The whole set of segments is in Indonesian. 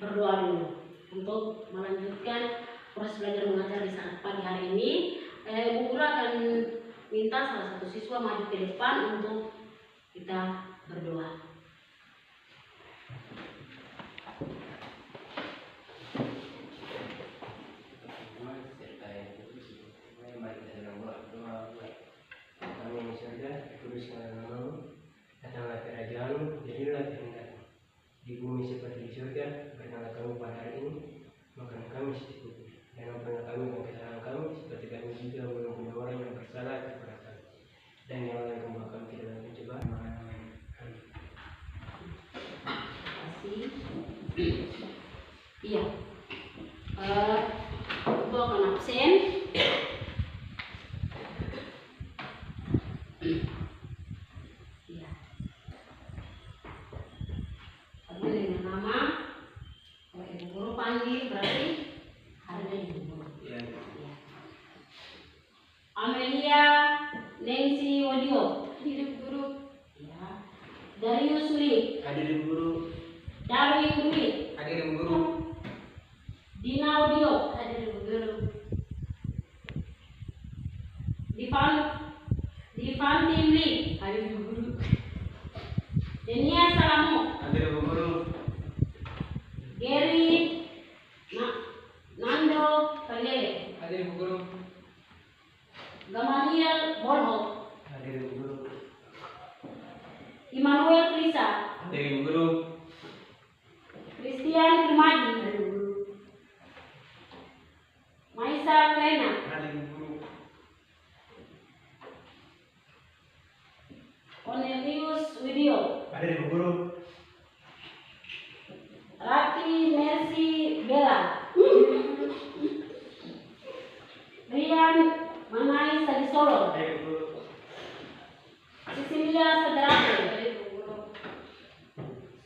berdoa dulu untuk melanjutkan proses belajar mengajar di saat pagi hari ini. Bu Guru akan minta salah satu siswa maju ke depan untuk kita berdoa. Kami saja tuliskan namamu, datanglah kerajaanmu, jadilah kehendakmu di bumi seperti di surga. Berikanlah kami pada hari ini makan kami secukupnya, dan ampunilah kami dan kesalahan kami seperti kami juga mengampuni orang yang bersalah kepada kami, dan janganlah membawa kami ke dalam pencobaan. Iya, Ibu akan absen. Iya, karena dengan nama kalau Ibu Guru panggil berarti ada Ibu Guru. Iya. Amelia Nancy Wadio. Hadir Ibu Guru. Iya. Darius Suli. Hadir Ibu Guru. Darwin Dwi. Hadir Ibu Guru. Dina Audio. Hadir Ibu Guru. Divan Timli. Hadir Ibu Guru. Denia Salamu. Hadir Ibu Guru. Gary Nando Kaliele. Hadir Ibu Guru. Gamaliel Bonho. Hadir Ibu Guru. Immanuel Frisa. Hadir Ibu Guru. Christian Primadi. Hadir Ibu Guru. Maisa Klena. Hadir Ibu Guru. Cornelius Widio. Hadir Ibu Guru. Rati Mercy Bella. Rian Manai Sadisolo. Hadir Ibu Guru. Cecilia Sadrape.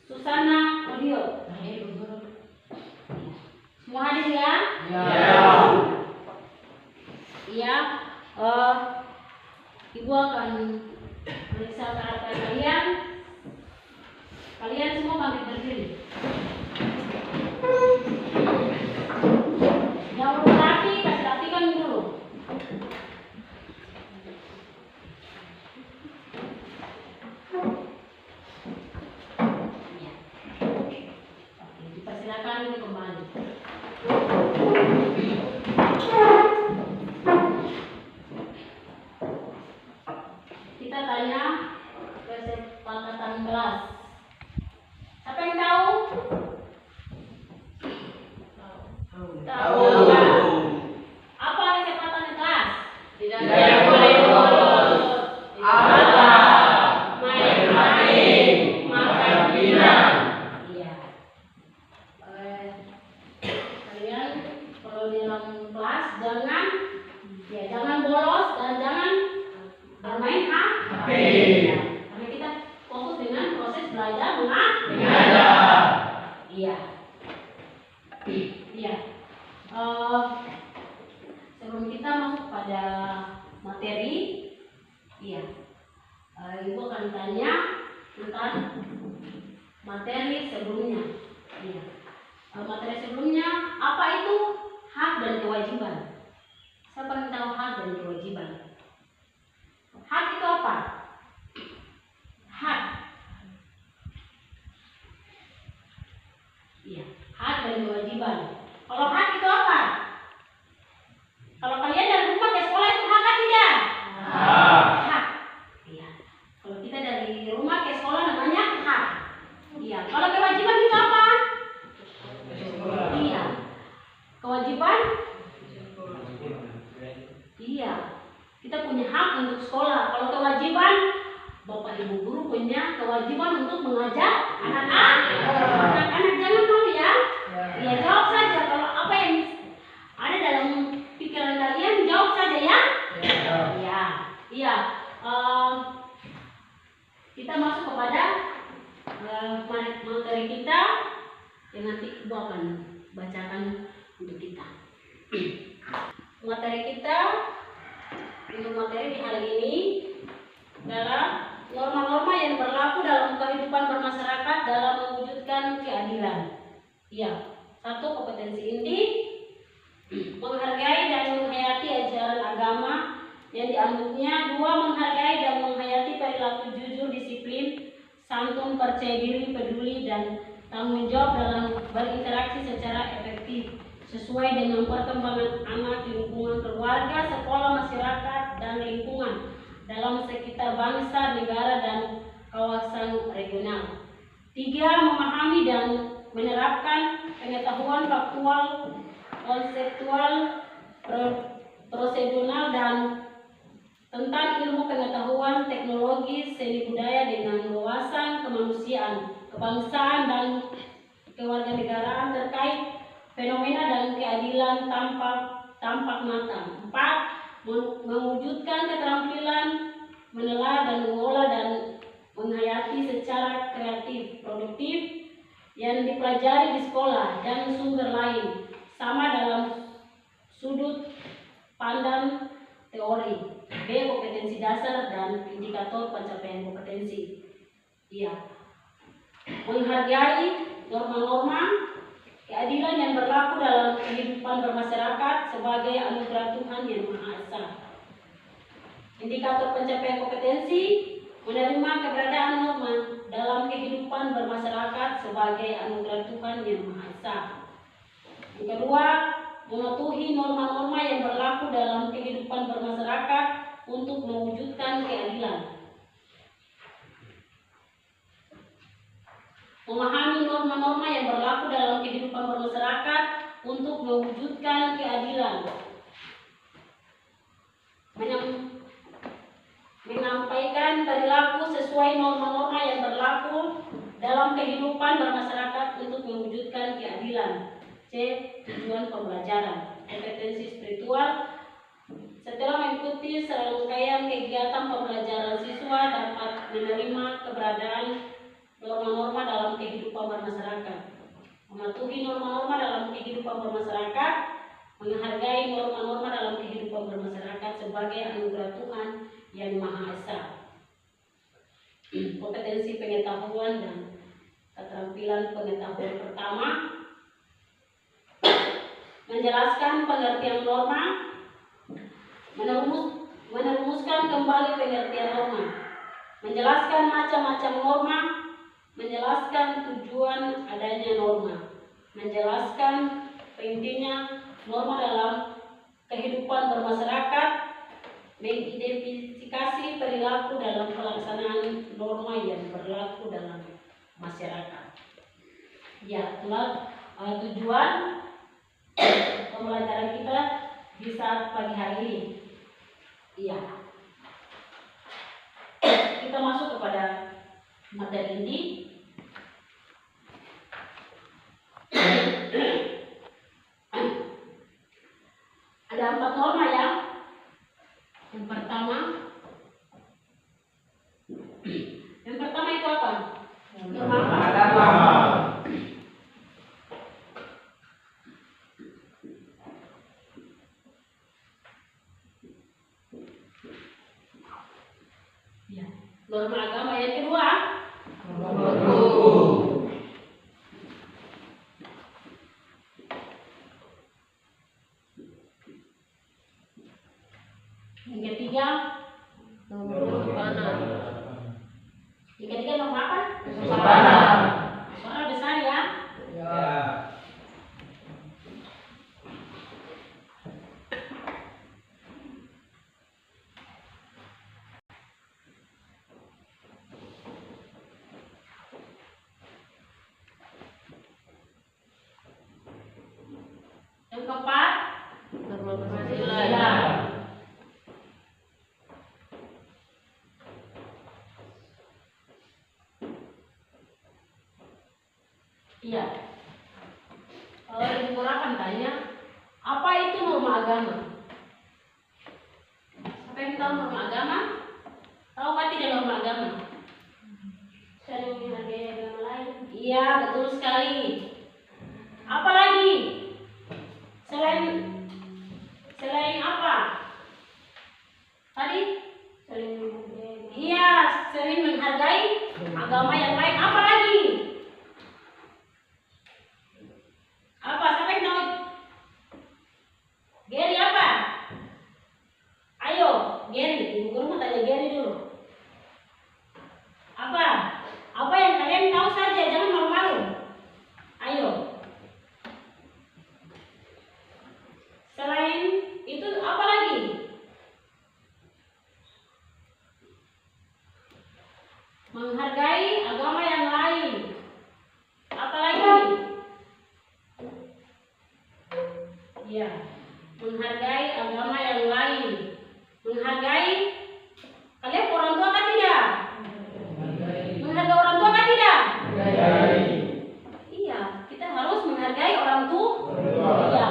Susana Audio. Semua hadir ya? Iya. Ibu akan periksa karakter kalian. Kalian semua bangkit berdiri. Yang belum latih, kasih latihan dulu. Iya. Oke, dipersilakan ini kembali. Kita tanya kesepakatan kelas. Siapa yang tahu? Tahu. Apa kesepakatan kelas? Tidak boleh bolos. Main-main, makan pinang. Iya. Kalian kalau di dalam kelas jangan bolos dan jangan bermain HP. Ya. Karena kita fokus dengan proses belajar mengajar. Iya. Iya. Sebelum kita masuk pada materi, iya. Ibu akan tanya tentang materi sebelumnya. Iya. Materi sebelumnya apa itu hak dan kewajiban? Siapa yang tahu hak dan kewajiban? Hak itu apa? Hak. Iya, hak dan kewajiban. Kalau hak itu apa? Kalau kalian dari rumah ke sekolah itu hak atau tidak? Hak. Iya. Kalau kita dari rumah ke sekolah namanya hak. Iya. Kalau kewajiban itu apa? Iya. Kewajiban? Iya. Kita punya hak untuk sekolah. Kalau kewajiban, Bapak Ibu Guru punya kewajiban untuk mengajar anak-anak. Anak-anak jangan malu ya. Ya jawab saja. Kalau apa yang ada dalam pikiran kalian, jawab saja ya. Iya. Iya. Kita masuk kepada materi kita yang nanti Ibu akan bacakan untuk kita. Materi kita untuk materi di hari ini adalah norma-norma yang berlaku dalam kehidupan bermasyarakat dalam mewujudkan keadilan. Iya, satu kompetensi inti menghargai dan menghayati ajaran agama yang dianutnya. Dua, menghargai dan menghayati perilaku jujur, disiplin, santun, percaya diri, peduli, dan tanggung jawab dalam berinteraksi secara efektif sesuai dengan perkembangan anak, lingkungan keluarga, sekolah, masyarakat, dan lingkungan dalam sekitar bangsa, negara, dan kawasan regional. Tiga, memahami dan menerapkan pengetahuan faktual, konseptual, prosedural, dan tentang ilmu pengetahuan, teknologi, seni budaya dengan wawasan kemanusiaan, kebangsaan, dan kewarganegaraan terkait fenomena dan keadilan tampak mata. Empat, mewujudkan keterampilan menelaah dan mengolah dan menghayati secara kreatif, produktif yang dipelajari di sekolah dan sumber lain sama dalam sudut pandang teori. B, kompetensi dasar dan indikator pencapaian kompetensi. Iya, menghargai norma-norma keadilan yang berlaku dalam kehidupan bermasyarakat sebagai anugerah Tuhan yang Maha Esa. Indikator pencapaian kompetensi, menerima keberadaan norma dalam kehidupan bermasyarakat sebagai anugerah Tuhan yang Maha Esa. Yang kedua, mematuhi norma-norma yang berlaku dalam kehidupan bermasyarakat untuk mewujudkan keadilan. Memahami norma-norma yang berlaku dalam kehidupan bermasyarakat untuk mewujudkan keadilan. Menyampaikan perilaku sesuai norma-norma yang berlaku dalam kehidupan bermasyarakat untuk mewujudkan keadilan. C, tujuan pembelajaran. Kompetensi spiritual. Setelah mengikuti serangkaian kegiatan pembelajaran, siswa dapat menerima keberadaan norma-norma dalam kehidupan bermasyarakat, mematuhi norma-norma dalam kehidupan bermasyarakat, menghargai norma-norma dalam kehidupan bermasyarakat sebagai anugerah Tuhan yang Maha Esa. Kompetensi pengetahuan dan keterampilan pengetahuan. Pertama, menjelaskan pengertian norma, merumuskan kembali pengertian norma, menjelaskan macam-macam norma, menjelaskan tujuan adanya norma, menjelaskan pentingnya norma dalam kehidupan bermasyarakat, mengidentifikasi perilaku dalam pelaksanaan norma yang berlaku dalam masyarakat. Ya, itulah tujuan pembelajaran kita di saat pagi hari ini. Iya. Kita masuk kepada materi inti. Ada 4 norma ya. Yang pertama itu apa? Norma agama. Ya, norma agama. Yang kedua, yang ketiga, yang ketiga norma apa? Suara besar ya. Yang keempat, norma pancasila. Iya. Kalau Ibu Murakan tanya, apa itu norma agama? Siapa yang tahu norma agama? Tahu apa tidak norma agama? Saling menghargai agama lain. Iya, betul sekali. Apa lagi? Selain apa? Tadi? Saling menghargai. Iya, saling menghargai agama yang lain. Apa lagi? Ya, menghargai agama yang lain. Menghargai, kalian orang tua kan tidak? Menghargai orang tua kan tidak? Iya, kita harus menghargai orang tua. Iya,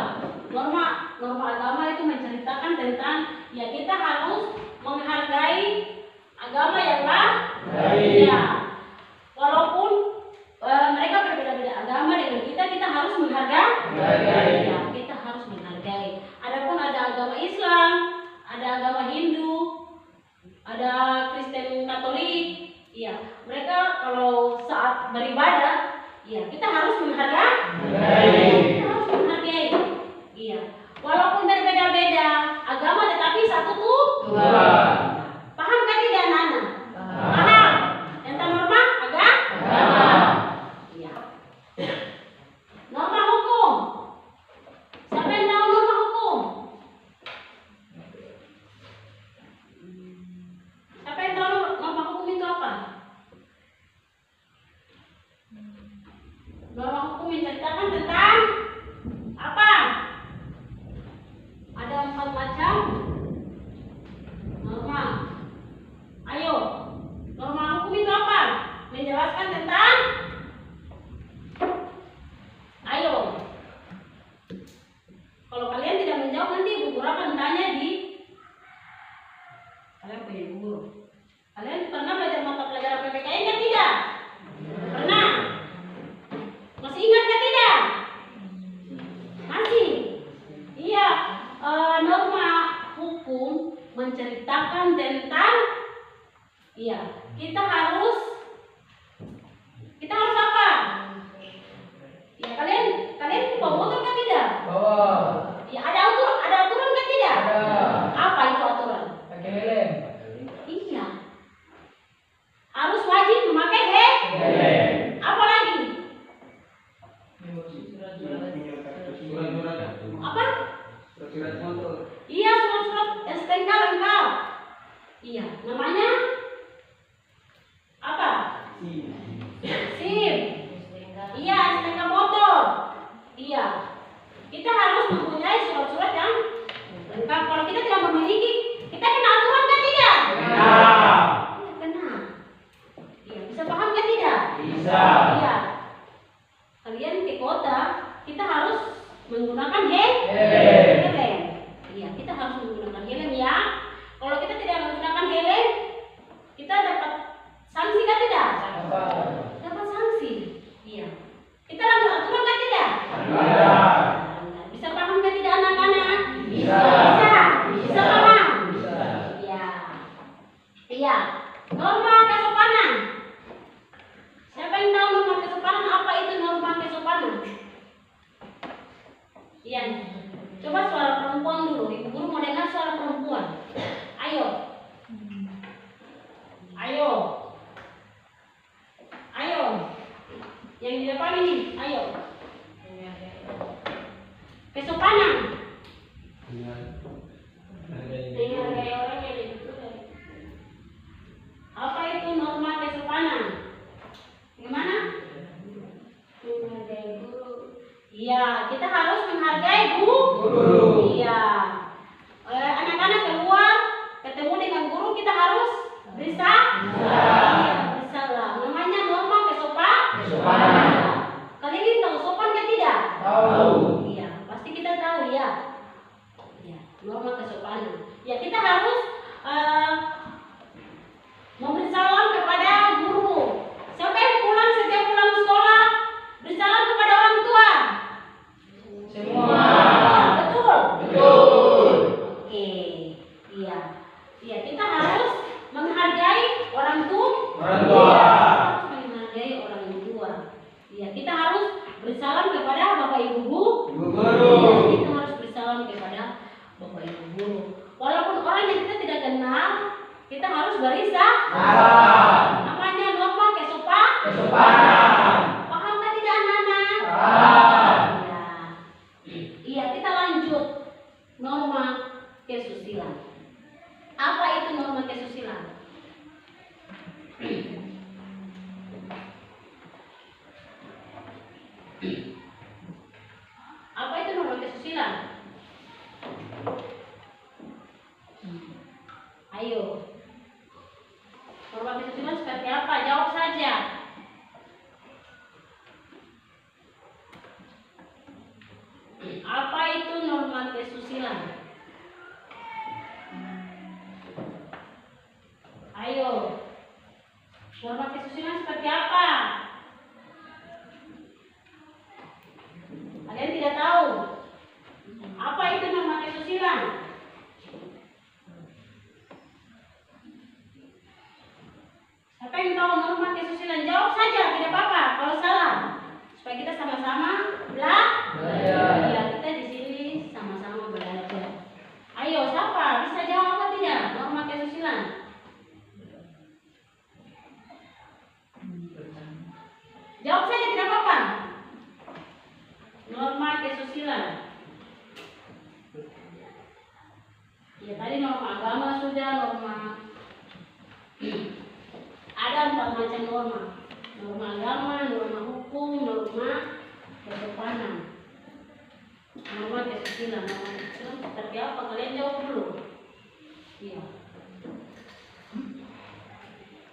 norma agama itu menceritakan tentang ya kita harus menghargai agama yang lain. Iya, walaupun mereka berbeda-beda agama dengan kita harus menghargai. Ya, kita harus menghargai. Adapun ada agama Islam, ada agama Hindu, ada Kristen Katolik. Iya, mereka kalau saat beribadah, iya kita harus menghargai. Kita harus menghargai. Iya, walaupun berbeda-beda agama, tetapi satu Tuhan. Paham kan tidak, Nana? Paham. Tentang norma agama. Iya. Norma hukum. Siapa yang tahu norma hukum? Siapa yang tahu norma hukum itu apa? Norma hukum menceritakan tentang apa? Ada 4 macam norma. Ayo, norma hukum itu apa? Menjelaskan tentang. Ayo. Kalau kalian tidak menjawab, nanti Ibu Guru akan tanya di. Kalian punya Ibu Guru. Kalian pernah belajar mata pelajaran PPKN kan tidak? Pernah. Masih ingat kan tidak? Masih. Iya. Norma hukum menceritakan tentang. Iya. Kita harus apa? Ya kalian bawa motor kan tidak? Ya ada aturan kan tidak? Apa itu aturan? Pakai helm. Iya. Harus wajib memakai helm. Apa lagi? Apa? Surat motor. Iya, surat STNK lengkap. Iya, namanya apa? SIM. Iya, STNK motor. Iya. Kita harus mempunyai surat-surat yang lengkap. Kalau kita tidak memiliki, kita kena aturan kan tidak? Iya, kena. Iya, bisa paham kan tidak? Bisa. Iya. Kalian ke kota, kita harus menggunakan helm. Iya, kita harus menggunakan helm ya. Kalau kita tidak menggunakan helm, kita dapat sanksi kan tidak? Dapat sanksi. Iya. Kita langgar aturan kan tidak? Bisa paham kan tidak anak-anak? Bisa paham? Iya. Iya. Norma kesopanan. Siapa yang tahu norma kesopanan? Apa itu norma kesopanan? Iya. Coba suara perempuan dulu. Ibu Guru mau dengar suara perempuan. Ayo. Yang di depan ini. Ayo. Kesopanan. Menghargai orang yang lebih tua. Apa itu norma kesopanan? Gimana? Menghargai guru. Iya, kita harus menghargai guru. Iya. Anak-anak keluar ketemu dengan guru, kita harus bersalam. Namanya norma kesopanan. Kalian ini tahu sopan kan tidak? Tahu. Iya, pasti kita tahu ya. Iya, norma kesopanan. Ya, kita harus memberi salam kepada guru. Siapa yang setiap pulang sekolah bersalam kepada orang tua? Semua. Betul. Oke. Iya. Iya, kita harus menghargai orang tua. Harus menghargai orang tua. Iya, kita harus bersalam kepada Bapak Ibu guru. Iya, kita harus bersalam kepada Bapak Ibu guru. Walaupun orang yang kita tidak kenal, kita harus bersalam. Namanya norma kesopanan. Paham kan tidak anak-anak? Iya. Iya, kita lanjut. Norma kesusilaan. Apa itu norma kesusilaan? Apa itu norma kesusilaan? norma kesusilaan. Ayo, norma kesusilaan seperti apa? Kalian tidak tahu? Apa itu norma kesusilaan? Siapa yang tahu norma kesusilaan? Jawab saja, tidak apa-apa kalau salah. Supaya kita sama-sama belajar. Ya, kita di sini sama-sama belajar. Ayo, siapa bisa jawab apa tidak? Norma kesusilaan. Jawab saja, tidak apa-apa. Norma kesusilaan. Ya, tadi norma agama sudah, norma ada 4 macam norma. Norma agama, norma hukum, norma kesopanan. Norma kesusilaan. Norma kesusilaan seperti apa? Kalian jawab dulu. Iya.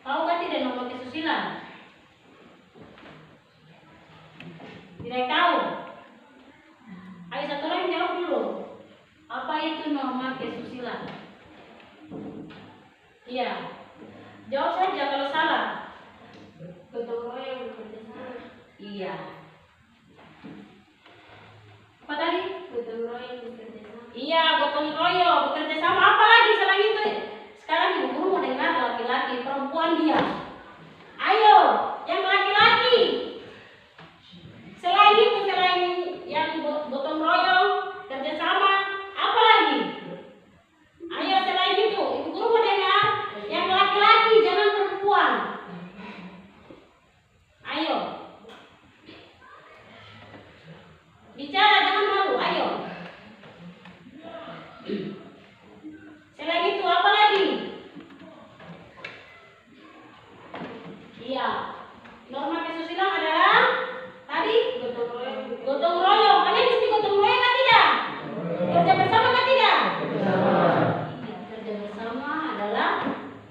Tahu kan tidak norma kesusilaan? Tidak tahu? Ayo satu orang jawab dulu. Apa itu norma kesusilaan? Iya. Jawab saja kalau salah. Gotong royong bekerja sama. Iya. Apa tadi? Gotong royong bekerja sama. Iya, gotong royong bekerja sama. Apa lagi selain itu? Sekarang ibu guru mau dengar laki-laki, perempuan dia. Ayo, yang laki-laki. Selain itu, selain yang gotong royong, kerja sama, apa lagi? Ayo, selain itu, ibu guru mau dengar yang laki-laki, jangan perempuan. Ayo, bicara jangan malu. Ayo. Selain itu, apa lagi? Iya, norma kesusilaan adalah tadi gotong royong. Kalian mesti gotong royong kan tidak? Kerja bersama kan tidak? Iya, kerja bersama adalah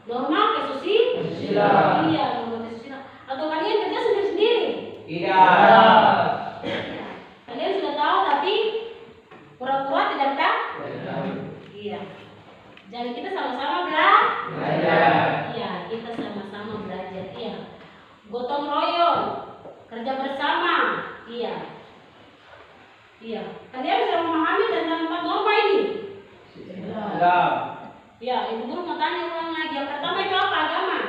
norma kesusilaan. Iya, norma kesusilaan. Atau kalian kerja sendiri-sendiri? Tidak. Iya. Kalian sudah tahu tapi pura-pura tidak tahu? Iya. Jadi kita sama-sama belajar. Iya, kita sama-sama belajar. Iya. Gotong royong, kerja bersama. Iya. Iya. Kalian sudah memahami tentang 4 norma ini? Tidak. Ya, ibu guru mau tanya ulang lagi. Yang pertama itu apa? Agama.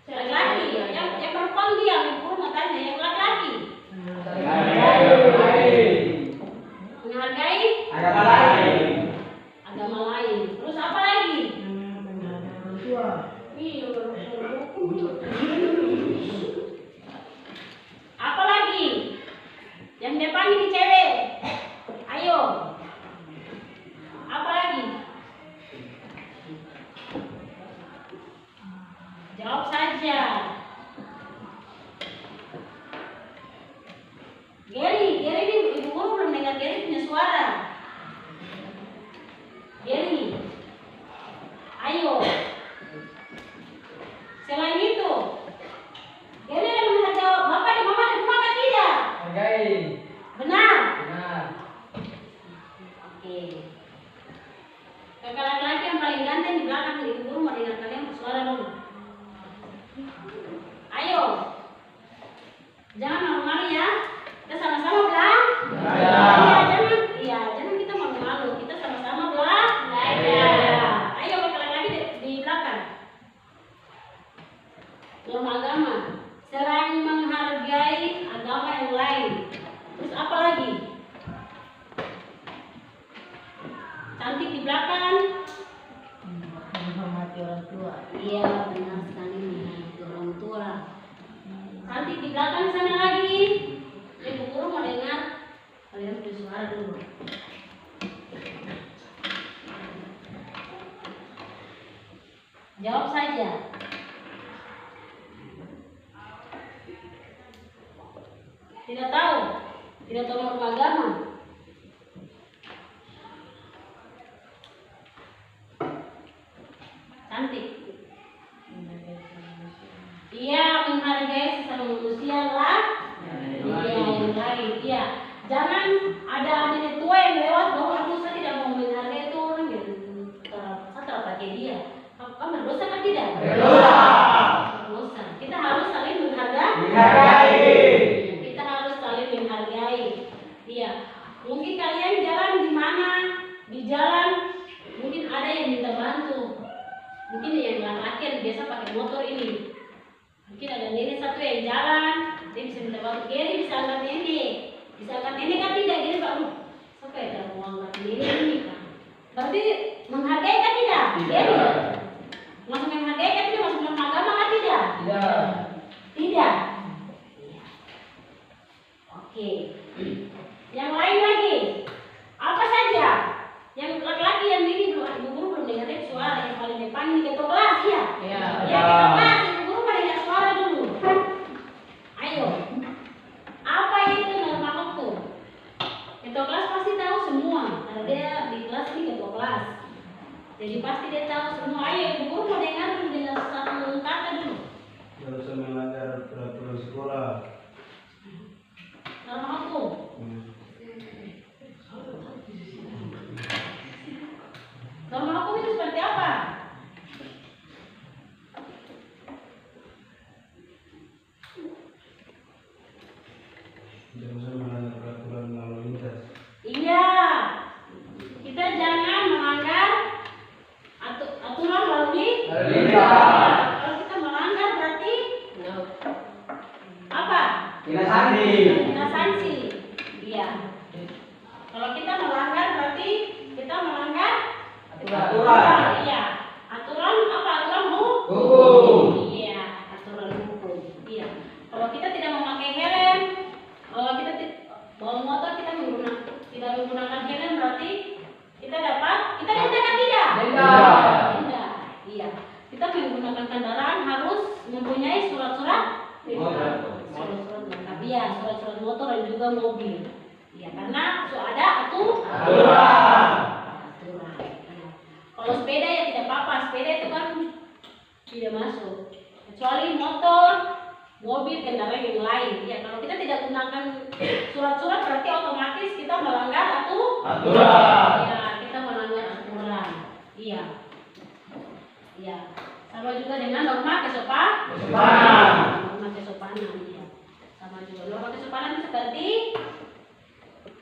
Laki-laki. Yang perempuan dia, ibu guru mau tanya. Yang laki-laki. Menghargai Agama lain. agama lain. Terus apa lagi? Apa lagi? Yang depan ini cewek. Ayo. Apa lagi? Jawab saja. Gary ini ibu guru belum dengar Gary punya suara. Gary, ayo. Selain itu, Gary ada benar jawab. Bapak dan mama di rumah kan tidak? Hargai. Benar. Benar. Oke. Kakak laki-laki yang paling ganteng di belakang ibu guru mau dengar kalian bersuara dulu. Ayo. Jangan malu-malu ya. Kita sama-sama belajar. Jangan kita malu-malu. Kita sama-sama belajar. Ayo laki-laki di belakang. Norma agama. Selain menghargai agama yang lain. Terus apa lagi? Cantik di belakang. Menghormati orang tua. Iya, benar sekali, menghormati orang tua. Cantik di belakang sana lagi. Ibu guru mau dengar kalian bersuara dulu. Jawab saja. Tidak tahu? Tidak tahu norma agama? Cantik. Iya, menghargai sesama manusia lah. Iya, yang lain. Iya. Jangan ada nenek tua yang lewat bawa aku saja berdosa kan tidak? Berdosa. Berdosa. Kita harus saling menghargai. Menghargai. Kita harus saling menghargai. Iya. Mungkin kalian jalan di mana? Di jalan mungkin ada yang minta bantu. Mungkin yang laki-laki yang biasa pakai motor ini. Mungkin ada nenek satu yang jalan, dia bisa minta bantu. Kiri bisa angkat nenek. Bisa angkat nenek kan tidak? Gini Pak. Siapa yang mau angkat nenek ini kan? Berarti menghargai kan tidak? Tidak. Masuk menghargai kan tidak? Masuk dalam agama kan tidak? Tidak. Tidak. Iya. Oke. Yang lain lagi. Apa saja? Yang laki-laki yang ini belum, ibu guru belum dengerin suara yang paling depan ini ketua kelas ya? Iya. Ya ketua kelas, ibu guru pada dengar suara dulu. Ayo. Apa itu norma hukum? Ketua kelas pasti tahu semua. Karena dia di kelas ini ketua kelas. Jadi pasti dia tahu semua. Ayo ibu guru mau dengar satu kata dulu. Tidak usah melanggar peraturan sekolah. Norma hukum. Norma hukum itu seperti apa? Tidak usah melanggar peraturan lalu lintas. Iya. Kita jangan melanggar aturan lalu lintas. Kalau kita melanggar berarti apa? Kena sanksi. Kena sanksi. Iya. Kalau kita melanggar berarti kita melanggar Aturan. Iya. Aturan apa? Aturan Hukum. Iya, aturan hukum. Iya. Kalau kita tidak memakai helm, kalau kita bawa motor kita tidak menggunakan helm berarti kita denda kan tidak? Denda. Denda. Iya. Kita menggunakan kendaraan harus mempunyai surat-surat surat-surat lengkap. Iya, surat-surat motor dan juga mobil. Iya, karena ada Aturan. aturan. Iya. Kalau sepeda ya tidak apa-apa, sepeda itu kan tidak masuk. Kecuali motor, mobil, kendaraan yang lain. Ya, kalau kita tidak gunakan surat-surat berarti otomatis kita melanggar Aturan. Ya, kita melanggar aturan. Iya. Iya. Sama juga dengan norma Kesopanan. Norma kesopanan, iya. Sama juga norma kesopanan itu seperti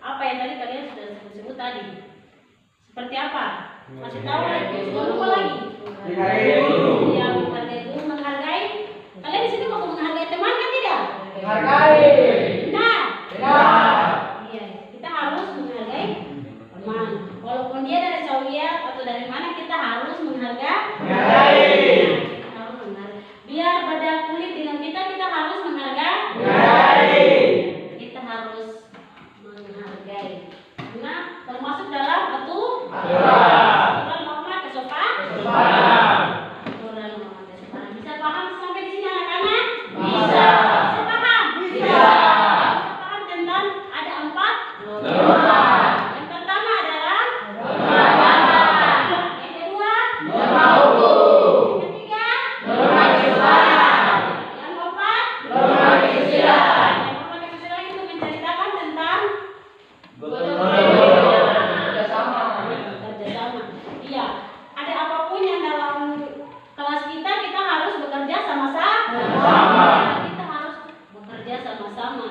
apa yang tadi kalian sudah sebut tadi. Seperti apa? Masih tahu lagi? Lupa lagi? Menghargai guru. Iya, menghargai guru, menghargai. Kalian di sini mau menghargai teman kan tidak? Menghargai. Benar. Benar. Iya, kita harus menghargai teman. Walaupun dia dari Sawiat atau dari mana, kita harus menghargai. Menghargai. Kita harus menghargai. Biar pada kulit dengan kita harus menghargai. Menghargai. Kita harus menghargai. Karena termasuk dalam Aturan. norma kesopanan. Kesopanan. Aturan norma kesopanan. Bisa paham sampai di sini anak-anak? Bisa. Bisa paham? Bisa. Bisa paham tentang ada 4 Norma. Yang pertama adalah Norma agama. yang kedua Norma hukum. yang ketiga Norma kesopanan. yang keempat Norma kesusilaan. yang norma kesusilaan itu menceritakan tentang Kerjasama. kerjasama. Iya, ada apapun yang dalam kelas kita harus bekerja sama-sama. Kita harus bekerja sama-sama.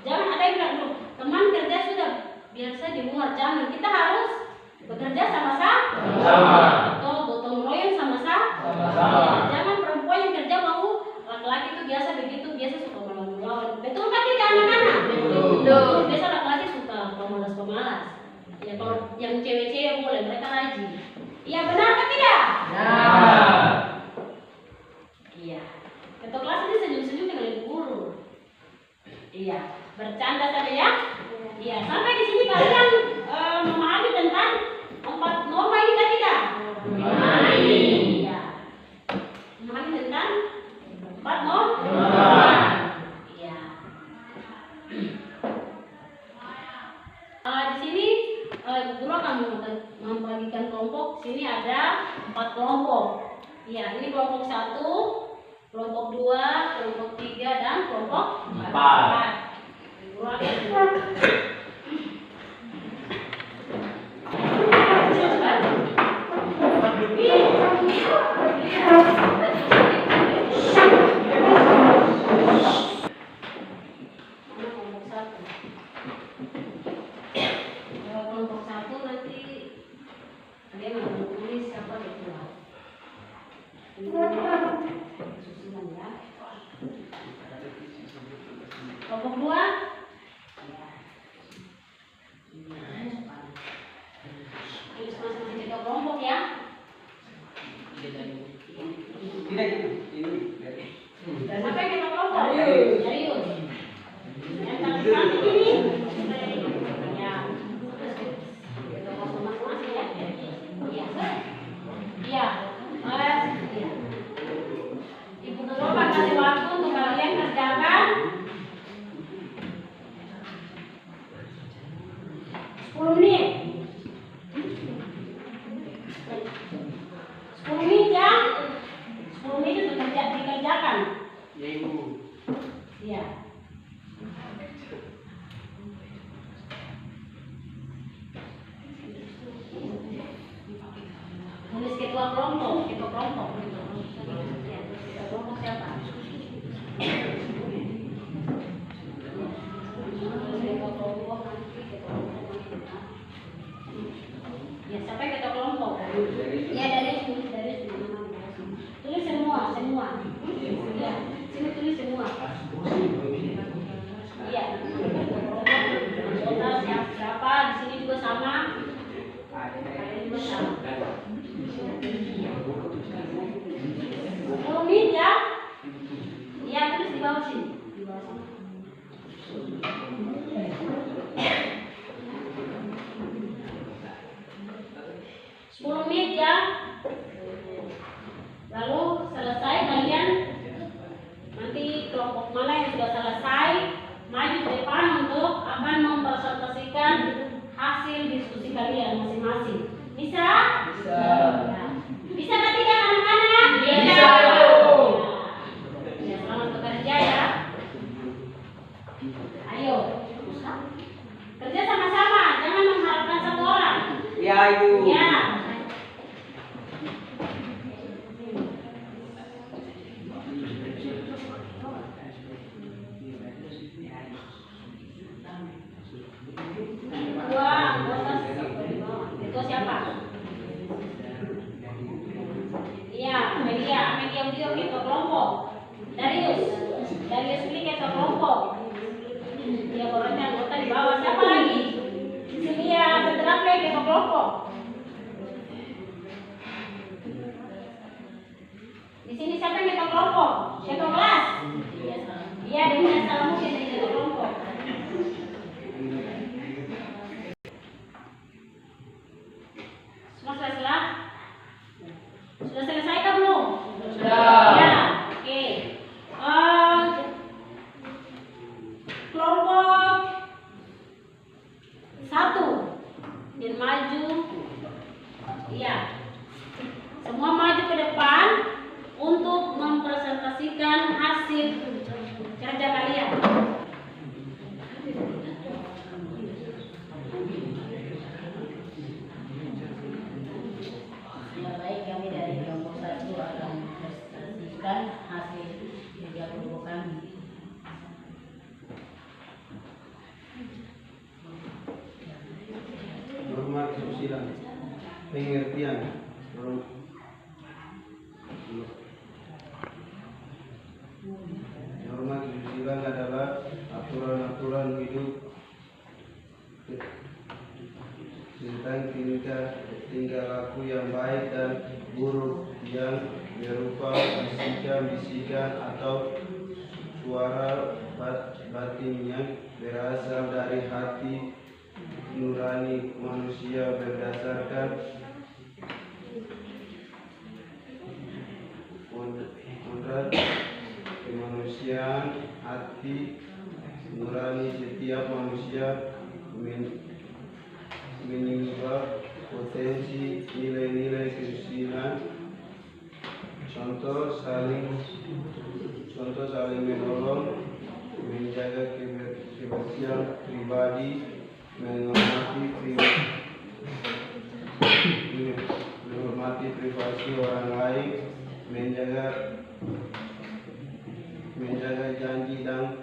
Jangan ada yang bilang, "Duh, teman kerja sudah biasa di luar." Jangan, kita harus bekerja sama-sama. Atau gotong royong sama-sama. Sama-sama. Ya, jangan perempuan yang kerja mau laki-laki itu biasa begitu, biasa suka melawan. Betul kan tidak anak-anak? Betul. Biasa laki-laki suka pemalas-pemalas. Ya kalau yang cewek-cewek boleh, mereka rajin. Iya benar kan tidak? Nah. Iya. Ketua kelas ini senyum-senyum dengan ibu guru. Iya. Bercanda saja ya. Iya. Sampai di sini kalian memahami tentang 4 norma ini kan tidak? Memahami. Iya. Memahami tentang 4 norma. Iya. Di sini ibu guru akan membagikan kelompok. Sini ada 4 kelompok. Iya, ini kelompok 1, kelompok 2, kelompok 3 dan kelompok 4. Ibu guru akan 10 menit. 10 menit ya. 10 menit itu dikerjakan. Ya Ibu. Iya. Tulis ketua kelompok siapa? Ketua kelompok siapa? Ya, siapa yang ketua kelompok? Ya, dari sini. Tulis semua. Ya, sini tulis semua. Iya. Total siapa? Di sini juga sama. Ada juga sama. 10 menit ya. Iya, tulis di bawah sini. Di bawah sini. 10 menit ya. Lalu selesai kalian nanti kelompok mana yang sudah selesai maju ke depan untuk akan mempresentasikan hasil diskusi kalian masing-masing. Bisa? Bisa. Ya. Bisa kan tidak anak-anak? Bisa. Ya, selamat bekerja ya. Ayo. Kerja sama-sama, jangan mengharapkan satu orang. Ya Ibu. Ya. Dua anggota itu siapa? Iya, Amelia ketua kelompok. Darius pilih ketua kelompok. Dia orangnya anggota di bawah. Siapa lagi? Cecilia Sedrape ketua kelompok. Di sini siapa yang ketua kelompok? Ketua kelas. Iya, dengan salah mungkin dari ketua kelompok. Sudah selesai kan belum? Sudah. Ya, oke. Kelompok 1 dan maju. Iya. Semua maju ke depan untuk mempresentasikan hasil kerja kalian. Ya, baik, kami dari kelompok 1 akan mempresentasikan hasil kerja kelompok kami. Norma kesusilaan, pengertian. Norma kesusilaan adalah aturan-aturan hidup tentang tingkah laku yang baik dan buruk yang berupa bisikan atau suara batin yang berasal dari hati nurani manusia berdasarkan kodrat kemanusiaan. Hati nurani setiap manusia menyimpan potensi nilai-nilai kesusilaan. Contoh saling menolong, menjaga kebersihan pribadi, menghormati privasi orang lain, menjaga janji dan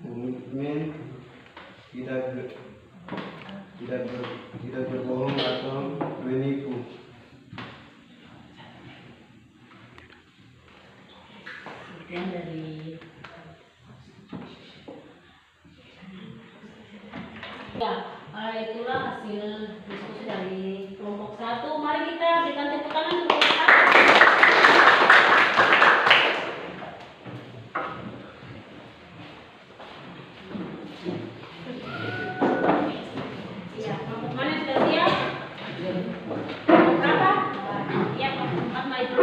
komitmen, tidak berbohong atau menipu. Sekian dari Ya, itulah hasil diskusi dari kelompok 1. Mari kita berikan tepuk tangan untuk kelompok 1. Iya, kelompok mana yang sudah siap? Kelompok berapa? Iya, kelompok 4 maju.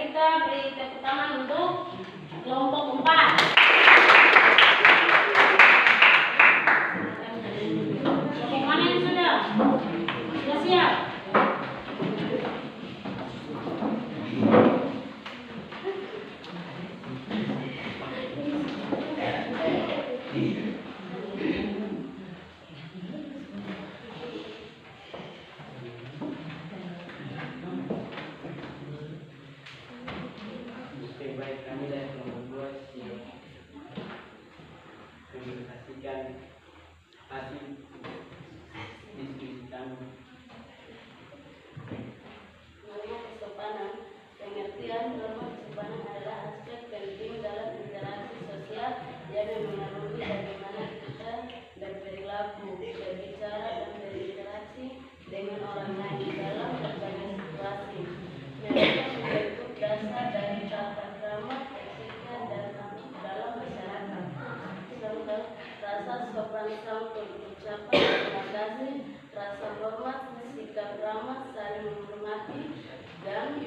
kita beri tepuk tangan untuk kelompok 4. Kelompok mana yang sudah? Sudah siap? Oke, baik, kami dari kelompok 2 siap mempresentasikan hasil diskusi kami. Norma kesopanan. Pengertian norma kesopanan adalah aspek penting dalam interaksi sosial yang memengaruhi bagaimana kita berperilaku, berbicara, dan berinteraksi dengan orang lain dalam berbagai situasi. Mereka membentuk dasar dari tata krama, etika, dan dalam masyarakat. Contoh, rasa sopan santun, ucapan terima kasih, rasa hormat, sikap ramah, saling menghormati, dan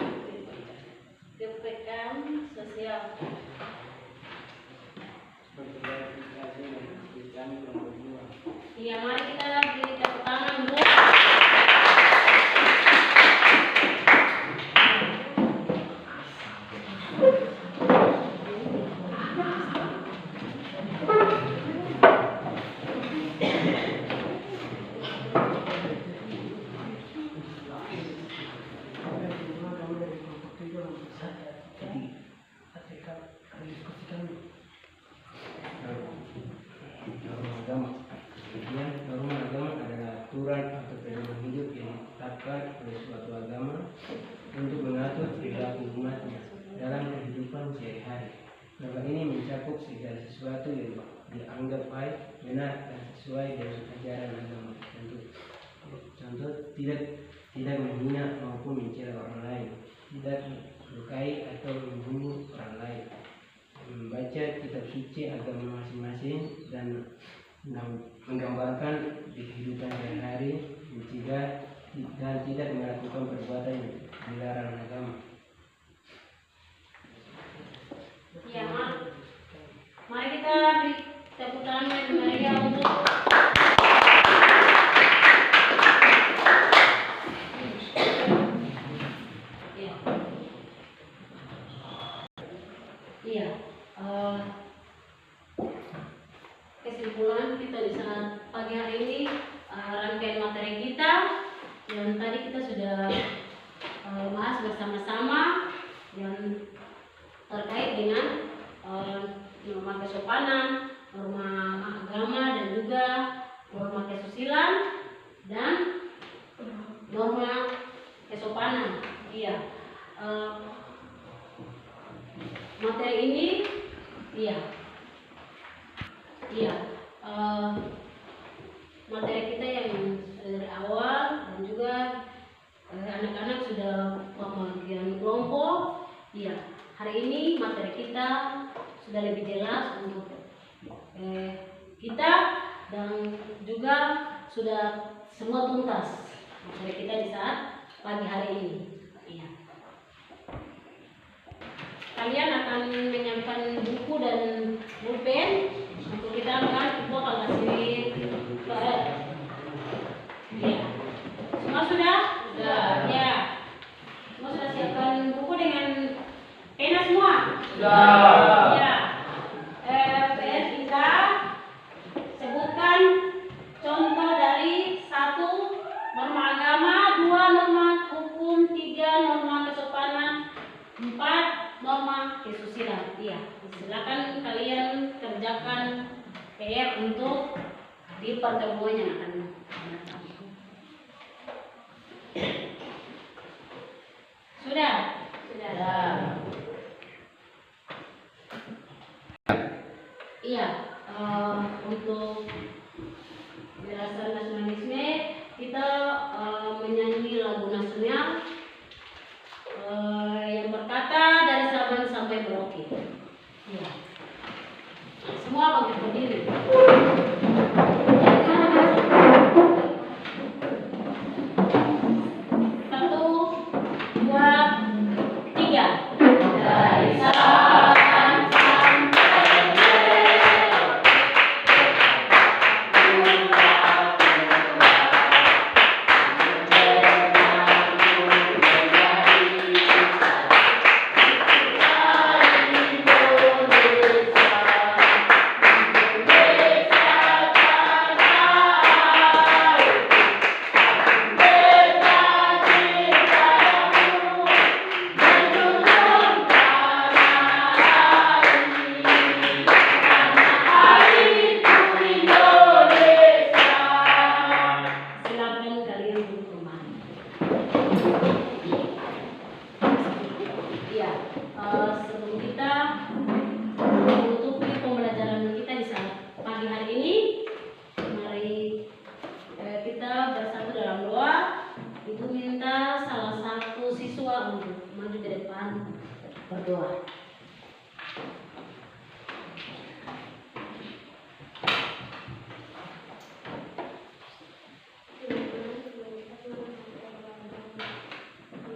kepekaan sosial. Seperti klarifikasi dan diskusi kami kelompok 2. Iya, mari kita beri tepuk tangan dulu. Norma agama. Kemudian norma agama adalah aturan atau pedoman hidup yang ditetapkan oleh suatu agama untuk mengatur perilaku umatnya dalam kehidupan sehari-hari. Norma ini mencakup segala sesuatu yang dianggap baik, benar, dan sesuai dengan ajaran agama tertentu. Contoh, tidak menghina maupun mencela orang lain, tidak melukai atau membunuh orang lain, membaca kitab suci agama masing-masing dan menggambarkan di kehidupan sehari-hari, mencegah dan tidak melakukan perbuatan yang dilarang agama. Iya, mari kita beri tepuk tangan bagi Maria untuk Iya. Iya. Kesimpulan kita di saat pagi hari ini, rangkaian materi kita yang tadi kita sudah bahas bersama-sama yang terkait dengan norma kesopanan, norma agama, dan juga norma kesusilaan dan norma kesopanan. Iya. Materi ini, iya. Materi kita yang dari awal dan juga anak-anak sudah pembagian kelompok. Iya, hari ini materi kita sudah lebih jelas untuk kita dan juga sudah semua tuntas materi kita di saat pagi hari ini. Iya. Kalian akan menyiapkan buku dan pulpen untuk kita akan ibu akan kasih QR. Iya. Semua sudah? Sudah. Ya. Semua sudah siapkan buku dengan pena semua? Sudah. Ya. PS bisa sebutkan contoh dari 1 norma agama, 2 norma hukum, 3 norma kesopanan, 4 norma kesusilaan. Iya. Silakan kalian kerjakan PR untuk di pertemuan yang akan datang. Sudah? Sudah. Iya, untuk dasar nasionalisme kita menyanyi lagu nasional yang berkata dari Sabang sampai Merauke. Iya. Semua bangkit berdiri. 1, 2, 3. Berdoa.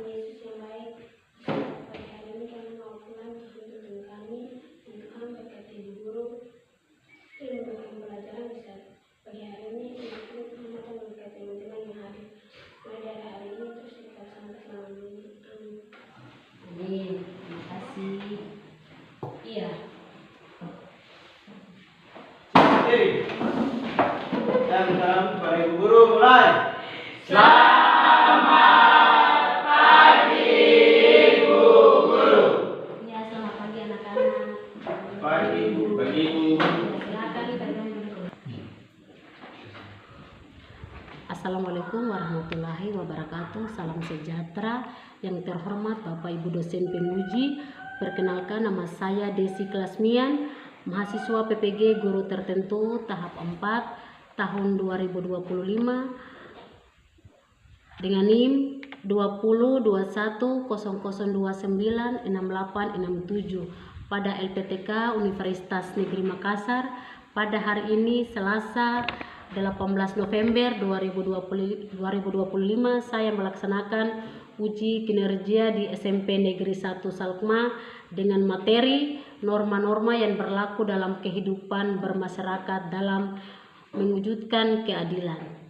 Yesus yang baik, pada hari ini kami mau pulang ke tuntutan kami, dan Tuhan berkati ibu guru, dan memberikan pelajaran bisa pagi hari ini, dan Tuhan akan berkati teman-teman yang hadir. Mulai dari hari ini terus kita sampai selamanya. Amin. Amin. Terima kasih. Iya. Diri. Dan salam kepada ibu guru mulai. Ya, selamat pagi anak-anak. Pagi ibu. Pagi ibu. Silakan kalian duduk. Assalamualaikum warahmatullahi wabarakatuh. Salam sejahtera. Yang terhormat Bapak Ibu dosen penguji, perkenalkan nama saya Desi Klasmian, mahasiswa PPG Guru Tertentu tahap 4 tahun 2025 dengan NIM 202100296867 pada LPTK Universitas Negeri Makassar pada hari ini Selasa 18 November 2025 saya melaksanakan uji kinerja di SMP Negeri 1 Salkma dengan materi norma-norma yang berlaku dalam kehidupan bermasyarakat dalam mewujudkan keadilan.